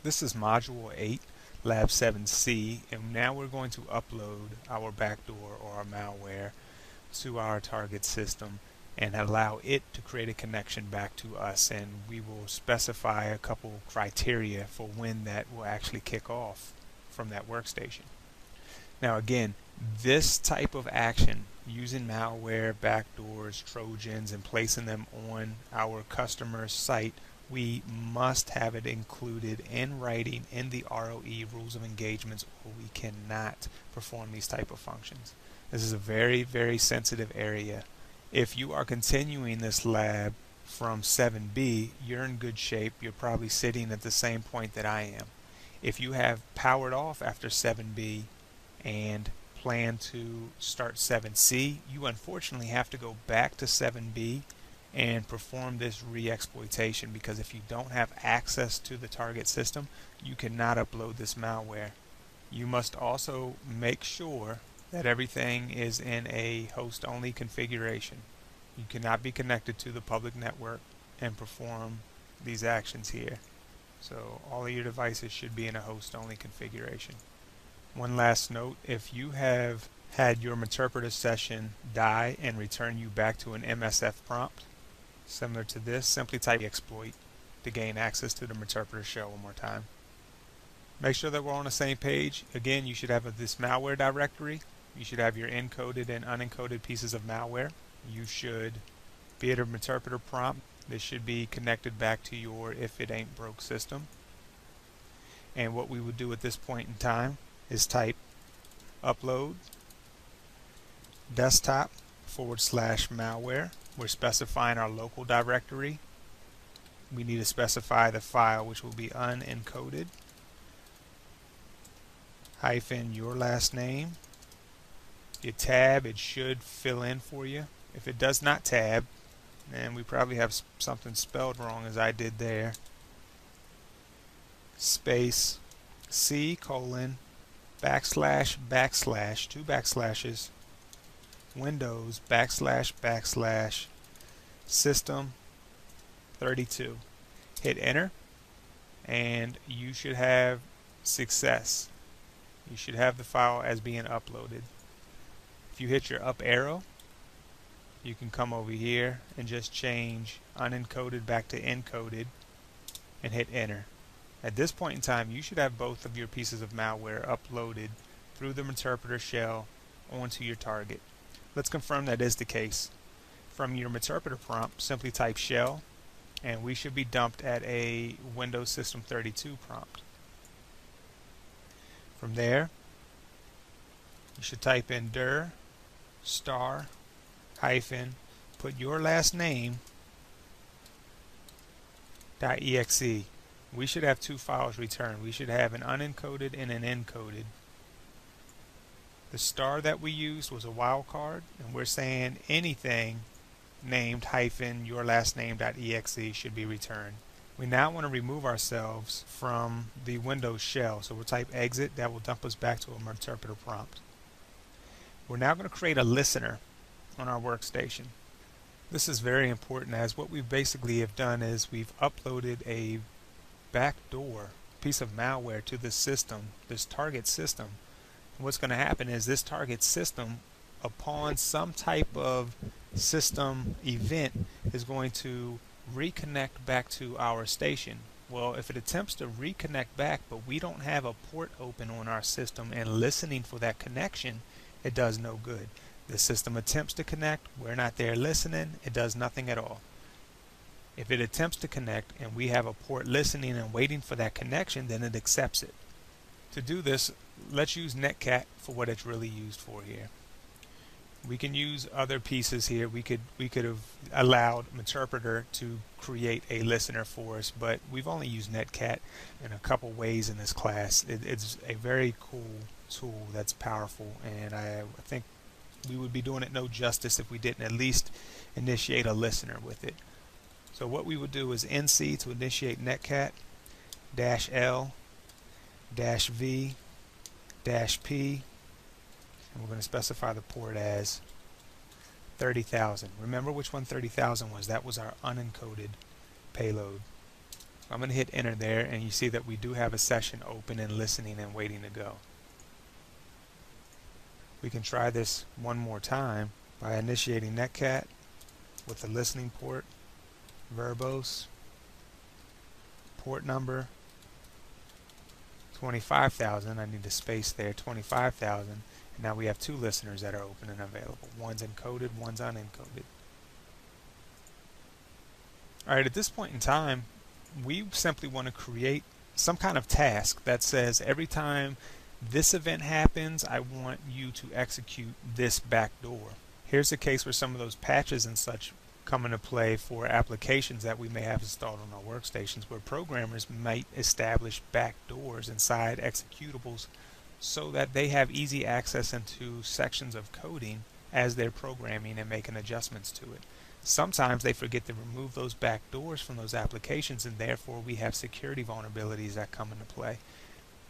This is Module 8, Lab 7C, and now we're going to upload our backdoor or our malware to our target system and allow it to create a connection back to us, and we will specify a couple criteria for when that will actually kick off from that workstation. Now again, this type of action, using malware, backdoors, trojans, and placing them on our customer's site, we must have it included in writing in the ROE, Rules of Engagements, or we cannot perform these type of functions. This is a very, very sensitive area. If you are continuing this lab from 7B, you're in good shape. You're probably sitting at the same point that I am. If you have powered off after 7B and plan to start 7C, you unfortunately have to go back to 7B and perform this re-exploitation, because if you don't have access to the target system, you cannot upload this malware. You must also make sure that everything is in a host-only configuration. You cannot be connected to the public network and perform these actions here. So all of your devices should be in a host-only configuration. One last note, if you have had your meterpreter session die and return you back to an MSF prompt, similar to this, simply type exploit to gain access to the meterpreter shell one more time. Make sure that we're on the same page. Again, you should have this malware directory. You should have your encoded and unencoded pieces of malware. You should be at a meterpreter prompt. This should be connected back to your IfItAintBroke system. And what we would do at this point in time is type upload desktop/malware. We're specifying our local directory. We need to specify the file, which will be unencoded, hyphen your last name. Your tab, it should fill in for you. If it does not tab, then we probably have something spelled wrong, as I did there. Space C:\\\, 2 backslashes, Windows, \\, system 32. Hit enter, and you should have success. You should have the file as being uploaded. If you hit your up arrow, you can come over here and just change unencoded back to encoded and hit enter. At this point in time, you should have both of your pieces of malware uploaded through the meterpreter shell onto your target. Let's confirm that is the case. From your meterpreter prompt, simply type shell, and we should be dumped at a Windows System 32 prompt. From there, you should type in dir star hyphen put your last name .exe. We should have two files returned. We should have an unencoded and an encoded. The star that we used was a wildcard, and we're saying anything named hyphen your last name.exe should be returned. We now want to remove ourselves from the Windows shell, so we'll type exit. That will dump us back to a meterpreter prompt. We're now going to create a listener on our workstation. This is very important, as what we basically have done is we've uploaded a backdoor piece of malware to this system, this target system. What's going to happen is this target system, upon some type of system event, is going to reconnect back to our station. Well, if it attempts to reconnect back, but we don't have a port open on our system and listening for that connection, it does no good. The system attempts to connect, we're not there listening, it does nothing at all. If it attempts to connect and we have a port listening and waiting for that connection, then it accepts it. To do this, let's use netcat for what it's really used for here. We can use other pieces here. We could have allowed meterpreter to create a listener for us, but we've only used netcat in a couple ways in this class. It's a very cool tool that's powerful, and I think we would be doing it no justice if we didn't at least initiate a listener with it. So what we would do is nc to initiate netcat -l -v -p, and we're going to specify the port as 30,000. Remember which one 30,000 was. That was our unencoded payload. So I'm going to hit enter there, and you see that we do have a session open and listening and waiting to go. We can try this one more time by initiating netcat with the listening port, verbose, port number 25,000. I need a space there, 25,000. And now we have two listeners that are open and available. One's encoded, one's unencoded. Alright, at this point in time, we simply want to create some kind of task that says every time this event happens, I want you to execute this backdoor. Here's a case where some of those patches and such come into play for applications that we may have installed on our workstations, where programmers might establish backdoors inside executables so that they have easy access into sections of coding as they're programming and making adjustments to it. Sometimes they forget to remove those backdoors from those applications, and therefore we have security vulnerabilities that come into play.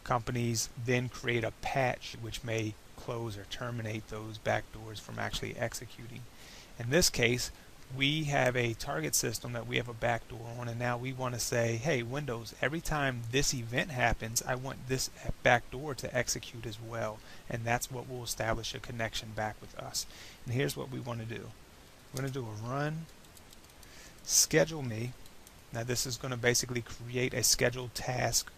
Companies then create a patch which may close or terminate those backdoors from actually executing. In this case, we have a target system that we have a backdoor on, and now we want to say, hey Windows, every time this event happens, I want this backdoor to execute as well, and that's what will establish a connection back with us. And here's what we want to do. We're going to do a run schedule me. Now this is going to basically create a scheduled task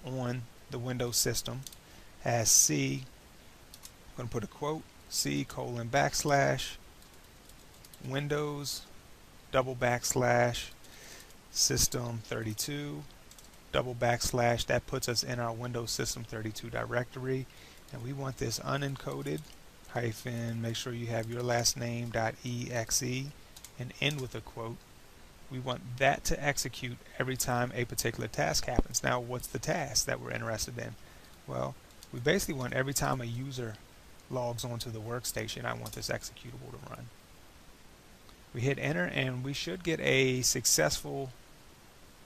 on the Windows system as C, I'm going to put a quote, C : Windows /system 32 /, that puts us in our Windows System 32 directory, and we want this unencoded hyphen, make sure you have your last name .exe and end with a quote. We want that to execute every time a particular task happens. Now what's the task that we're interested in? Well, we basically want every time a user logs onto the workstation, I want this executable to run. We hit enter and we should get a successful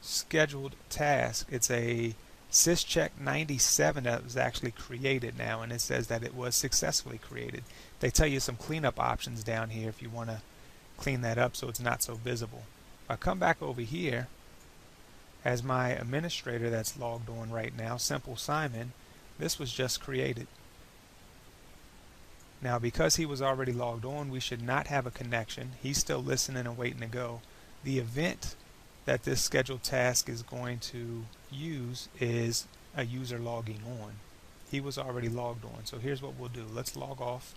scheduled task. It's a syscheck 97 that was actually created now, and it says that it was successfully created. They tell you some cleanup options down here if you want to clean that up so it's not so visible. If I come back over here as my administrator that's logged on right now, Simple Simon, this was just created. Now because he was already logged on, we should not have a connection. He's still listening and waiting to go. The event that this scheduled task is going to use is a user logging on. He was already logged on. So here's what we'll do. Let's log off.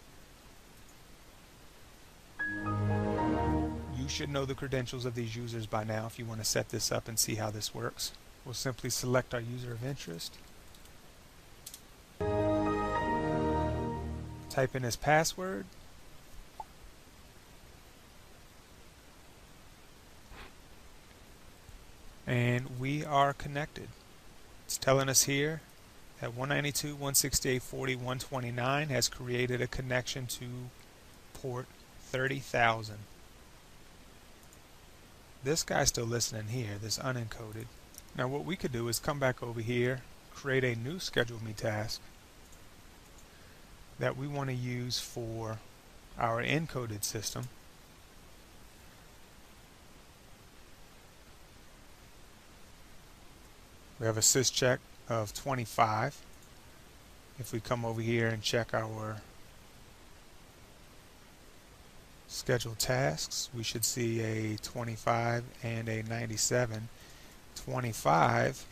You should know the credentials of these users by now if you want to set this up and see how this works. We'll simply select our user of interest. Type in his password. And we are connected. It's telling us here that 192.168.40.129 has created a connection to port 30,000. This guy's still listening here, this unencoded. Now what we could do is come back over here, create a new schedule me task that we want to use for our encoded system. We have a syscheck of 25. If we come over here and check our scheduled tasks, we should see a 25 and a 97. 25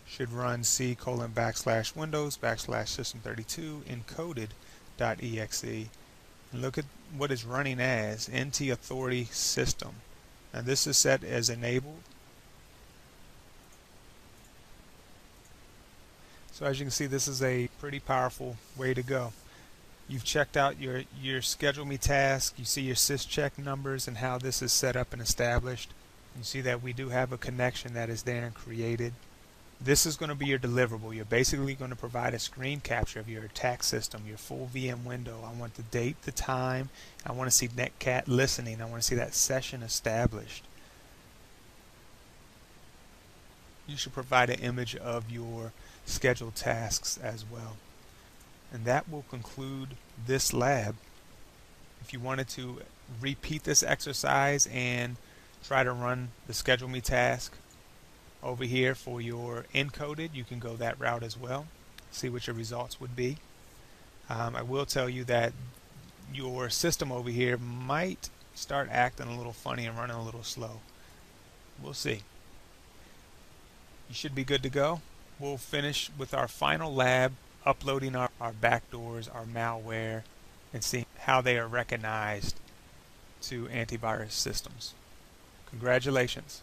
should run C : /Windows /system32 encoded.exe. And look at what it's running as, NT Authority System. Now this is set as enabled. So as you can see, this is a pretty powerful way to go. You've checked out your schedule me task. You see your syscheck numbers and how this is set up and established. You see that we do have a connection that is there and created. This is going to be your deliverable. You're basically going to provide a screen capture of your attack system, your full VM window. I want the date, the time. I want to see netcat listening. I want to see that session established. You should provide an image of your scheduled tasks as well. And that will conclude this lab. If you wanted to repeat this exercise and try to run the schedule me task, Over here for your encoded, you can go that route as well. See what your results would be. I will tell you that your system over here might start acting a little funny and running a little slow. We'll see. You should be good to go. We'll finish with our final lab, uploading our backdoors, our malware, and seeing how they are recognized to antivirus systems. Congratulations.